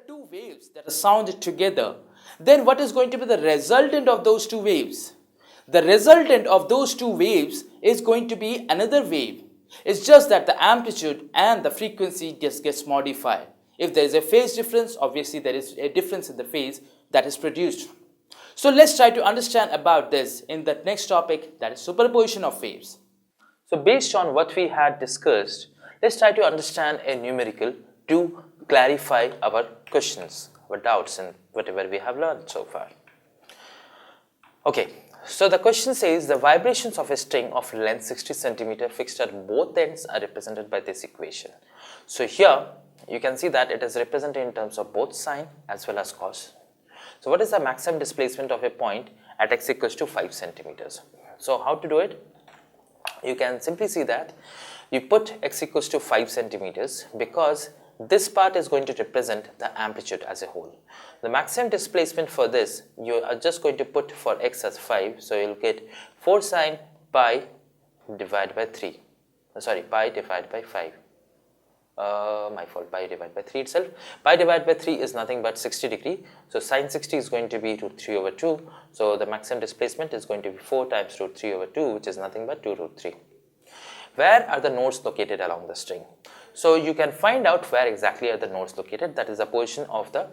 two waves that are sounded together, then what is going to be the resultant of those two waves? The resultant of those two waves is going to be another wave. It's just that the amplitude and the frequency just gets modified. If there is a phase difference, obviously there is a difference in the phase that is produced. So let's try to understand about this in the next topic, that is superposition of waves. So based on what we had discussed, let's try to understand a numerical to clarify our questions, our doubts and whatever we have learned so far. Okay, so the question says the vibrations of a string of length 60 cm fixed at both ends are represented by this equation. So here you can see that it is represented in terms of both sine as well as cos. So what is the maximum displacement of a point at x equals to 5 centimeters? So how to do it? You can simply see that you put x equals to 5 centimeters because this part is going to represent the amplitude as a whole. The maximum displacement for this, you are just going to put for x as 5, so you'll get 4 sine pi divided by 3. Sorry, pi divided by 5. My fault, pi divided by 3 itself. Pi divided by 3 is nothing but 60 degree. So sine 60 is going to be root 3 over 2. So the maximum displacement is going to be 4 times root 3 over 2, which is nothing but 2 root 3. Where are the nodes located along the string? So you can find out where exactly are the nodes located. That is the position of the,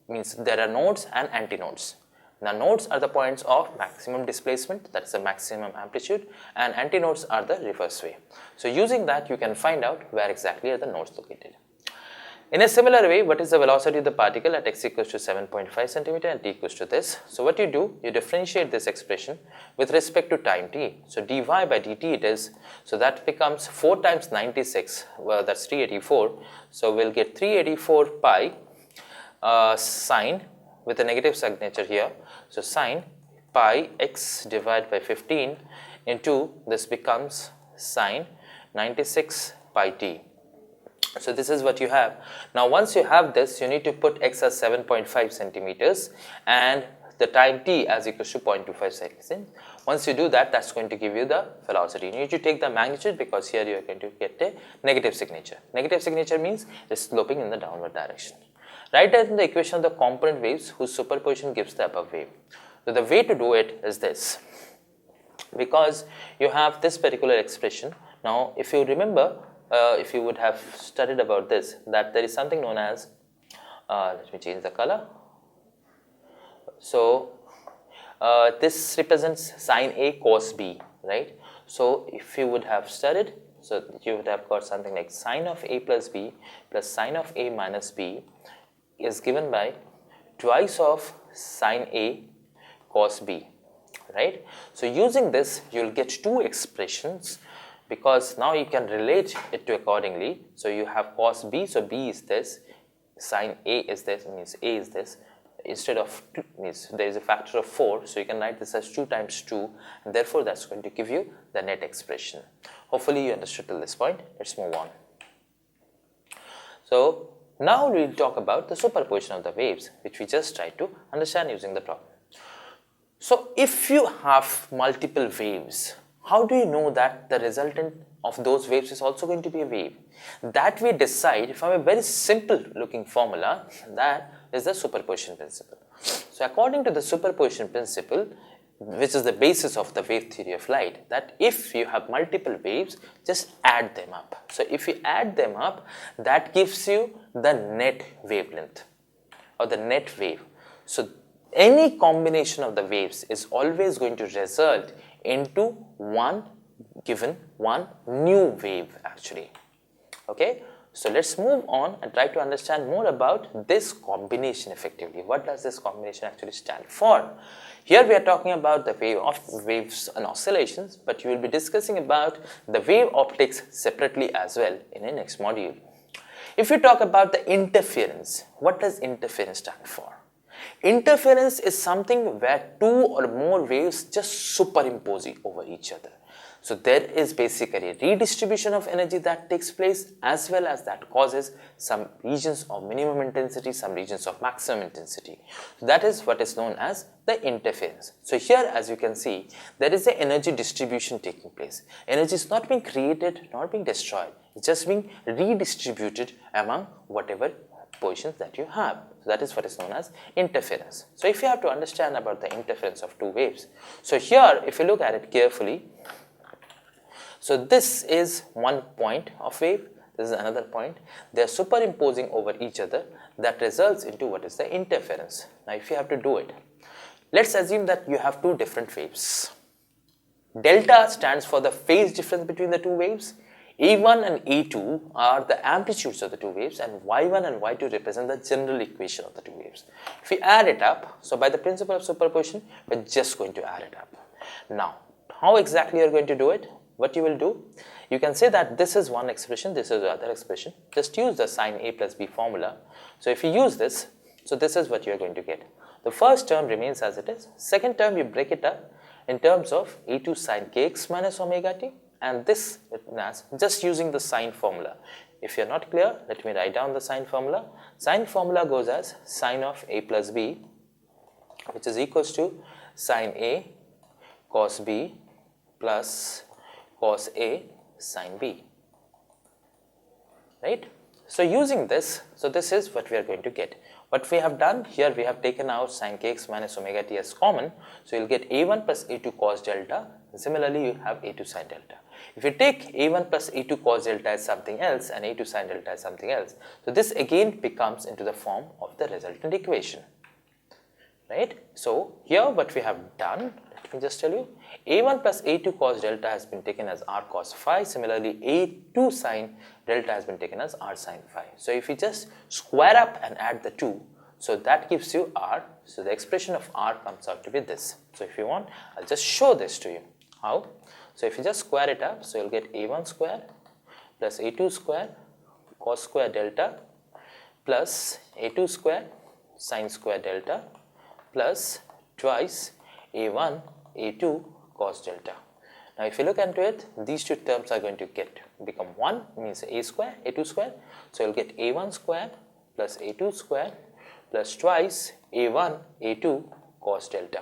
means there are nodes and antinodes. Now nodes are the points of maximum displacement, that is the maximum amplitude, and antinodes are the reverse way. So using that you can find out where exactly are the nodes located. In a similar way, what is the velocity of the particle at x equals to 7.5 centimeter and t equals to this? So what you do, you differentiate this expression with respect to time t. So dy by dt it is, so that becomes 4 times 96, well that's 384. So we'll get 384 pi sine with a negative signature here. So sine pi x divided by 15 into this becomes sine 96 pi t. So this is what you have. Now once you have this, you need to put x as 7.5 centimeters and the time t as equals to 0.25 seconds. Once you do that, that's going to give you the velocity. You need to take the magnitude because here you are going to get a negative signature. Negative signature means it's sloping in the downward direction. Write down the equation of the component waves whose superposition gives the above wave. So the way to do it is this. Because you have this particular expression. Now if you remember, if you would have studied about this, that there is something known as, let me change the color. So this represents sine A cos B, right? So if you would have studied, so you would have got something like sine of A plus B plus sine of A minus B is given by twice of sine A cos B, right? So using this, you'll get two expressions because now you can relate it to accordingly. So you have cos B, so B is this, sine A is this, means A is this. Instead of 2, means there is a factor of 4, so you can write this as 2 times 2, and therefore that's going to give you the net expression. Hopefully you understood till this point. Let's move on. So now we'll talk about the superposition of the waves, which we just tried to understand using the problem. So if you have multiple waves, how do you know that the resultant of those waves is also going to be a wave? That we decide from a very simple looking formula, that is the superposition principle. So according to the superposition principle, which is the basis of the wave theory of light, that if you have multiple waves, just add them up. So if you add them up, that gives you the net wavelength or the net wave. So any combination of the waves is always going to result into one new wave actually. Okay, so let's move on and try to understand more about this combination effectively. What does this combination actually stand for? Here we are talking about the wave of waves and oscillations, but you will be discussing about the wave optics separately as well in the next module. If you talk about the interference, what does interference stand for? Interference is something where two or more waves just superimpose over each other. So there is basically a redistribution of energy that takes place, as well as that causes some regions of minimum intensity, some regions of maximum intensity. So that is what is known as the interference. So here, as you can see, there is an energy distribution taking place. Energy is not being created, not being destroyed. It's just being redistributed among whatever positions that you have. So that is what is known as interference. So if you have to understand about the interference of two waves, so here if you look at it carefully, so this is one point of wave, this is another point, they are superimposing over each other, that results into what is the interference. Now if you have to do it, let's assume that you have two different waves. Delta stands for the phase difference between the two waves. A1 and A2 are the amplitudes of the two waves, and Y1 and Y2 represent the general equation of the two waves. If we add it up, so by the principle of superposition, we're just going to add it up. Now, how exactly you're going to do it? What you will do, you can say that this is one expression, this is the other expression. Just use the sine A plus B formula. So if you use this, so this is what you're going to get. The first term remains as it is. Second term, you break it up in terms of A2 sine kx minus omega t, and this as just using the sine formula. If you're not clear, let me write down the sine formula. Sine formula goes as sine of A plus B, which is equals to sine A cos B plus cos A sine B, right? So using this, so this is what we are going to get. What we have done here, we have taken out sine kx minus omega t as common, so you'll get A1 plus A2 cos delta, and similarly you have A2 sine delta. If you take A1 plus A2 cos delta as something else and A2 sine delta as something else, so this again becomes into the form of the resultant equation, right? So here what we have done, let me just tell you, A1 plus A2 cos delta has been taken as R cos phi, similarly A2 sine delta has been taken as R sine phi. So if you just square up and add the two, so that gives you R, so the expression of R comes out to be this. So if you want, I'll just show this to you. How? So if you just square it up, so you'll get A1 square plus A2 square cos square delta plus A2 square sine square delta plus twice A1 A2 cos delta. Now if you look into it, these two terms are going to become 1, means A square, A2 square. So you'll get A1 square plus A2 square plus twice A1 A2 cos delta.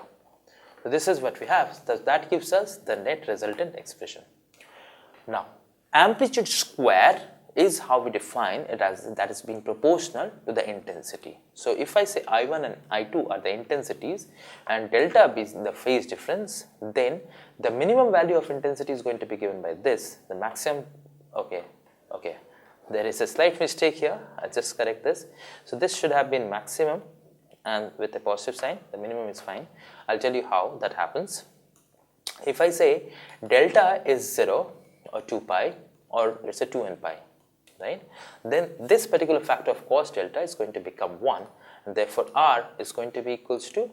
So this is what we have. Thus that gives us the net resultant expression. Now amplitude square is how we define it, as that is being proportional to the intensity. So if I say I1 and I2 are the intensities and delta being the phase difference, then the minimum value of intensity is going to be given by this, the maximum. Okay, there is a slight mistake here, I'll just correct this. So this should have been maximum, and with a positive sign, the minimum is fine. I'll tell you how that happens. If I say delta is 0 or 2 pi, or let's say 2n pi, right, then this particular factor of cos delta is going to become 1, and therefore R is going to be equals to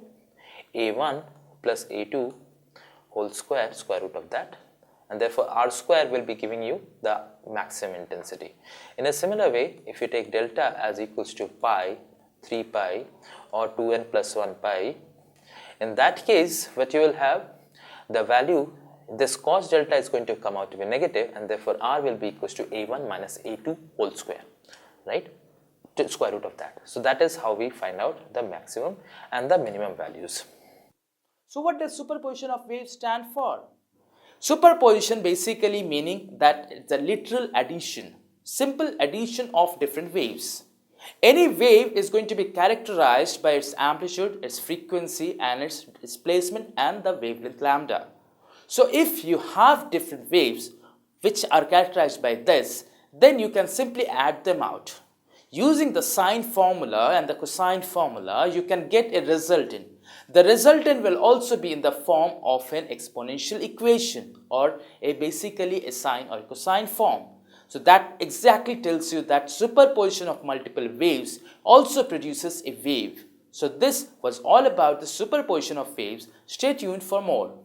A1 plus A2 whole square root of that, and therefore R square will be giving you the maximum intensity. In a similar way, if you take delta as equals to pi, 3 pi or 2n plus 1 pi, in that case what you will have, the value, this cos delta is going to come out to be negative, and therefore R will be equals to A1 minus A2 whole square, right, to square root of that. So that is how we find out the maximum and the minimum values. So what does superposition of waves stand for? Superposition basically meaning that it's a literal addition, simple addition of different waves. Any wave is going to be characterized by its amplitude, its frequency and its displacement and the wavelength lambda. So if you have different waves which are characterized by this, then you can simply add them out. Using the sine formula and the cosine formula, you can get a resultant. The resultant will also be in the form of an exponential equation, or basically a sine or cosine form. So that exactly tells you that superposition of multiple waves also produces a wave. So this was all about the superposition of waves. Stay tuned for more.